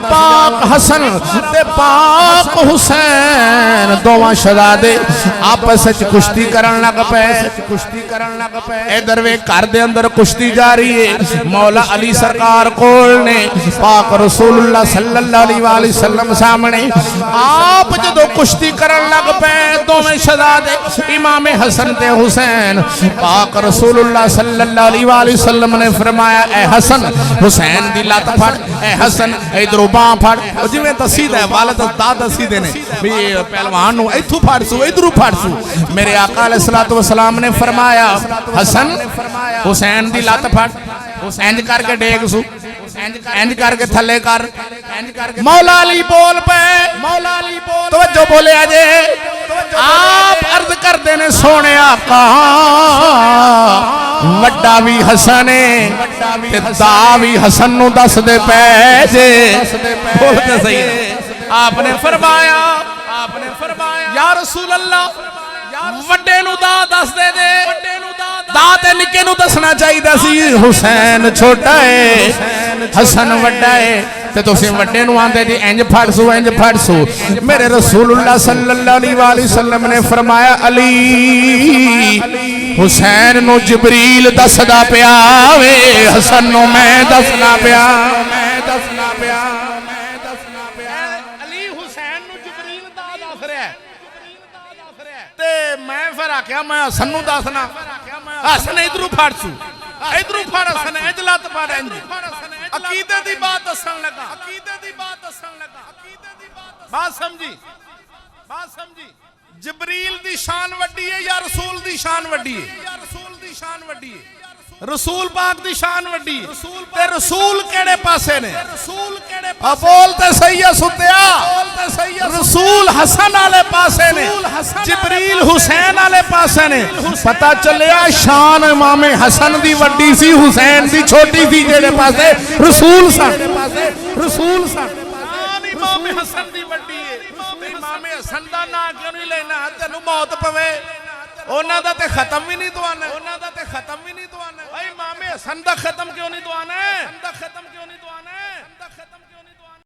पाक हसन ते पाक हुसैन दोवां शहजादे आपस विच कुश्ती करन लग पे। इधर वे घर दे अंदर कुश्ती जारी है। मौला अली सरकार कोल ने पाक रसूलुल्लाह सल्लल्लाहु अलैहि वसल्लम सामने आप जदों कुश्ती करन लग पे दोवें शहजादे इमाम हसन ते हुसैन पाक रसूलुल्लाह सल्लल्लाहु अलैहि वसल्लम ने फरमाया ए हसन हुसैन दी लत फड़, ए हसन इधरों बांह फड़। जिवें दसीदा है वालद दाद दसीदे ने भी पहलवान नूं इथों फड़ सू इधरों फड़ सू। मेरे आका अलैहिस्सलातु वस्सलाम ने फरमाया हसन हुसैन दी लत फड़, इंज करके डेग सू, इंज करके थले कर। मौला अली बोल पे, तवज्जो बोले अजे आप अर्ज करते ने सोने आका वड्डा भी हसन है ते दा भी हसन नूं दस दे पै जे। बोलते सही आपने फरमाया या रसूल अल्लाह वड्डे नूं दा दस दे दे। दा ते निक्के नूं दसना चाहिदा सी। हुसैन छोटा है हसन वड्डा है ते तुसीं वड्डे नूं आंदे जी इंज फड़ सू इंज फड़ सू। मेरे रसूलुल्लाह सल्लल्लाहु अलैहि वसल्लम ने फरमाया अली हुसैन नूं जिबरील दसदा पिया वे हसन नूं मैं दसना पिया। अली हुसैन नूं जिबरील दा दस रहा ते मैं फिर आख्या मैं हसन नूं दसना। हसन इधरों फड़ सू इधरों फड़ हसन इंज लत फड़ इंज। अकीदे दी बात दसन लगा। बात समझी जिबरील दी शान वड्डी है या रसूल दी शान वड्डी है? रसूल पाक दी शान वड्डी है। ते रसूल केड़े पासे ने? बोलते सही है सुत्या। रसूल हसन वाले पासे ने, जिबरील हुसैन वाले पासे ने। पता चलिया शान इमाम हसन दी वड्डी सी हुसैन दी छोटी सी। जेड़े पासे रसूल सन इमाम हसन दी वड्डी है। इमाम हसन दा नाम क्यों नहीं लेना? तेनू मौत पवे उन्हां दा ते खत्म भी नहीं दुआना। इमाम हसन दा खत्म क्यों नहीं दुआना?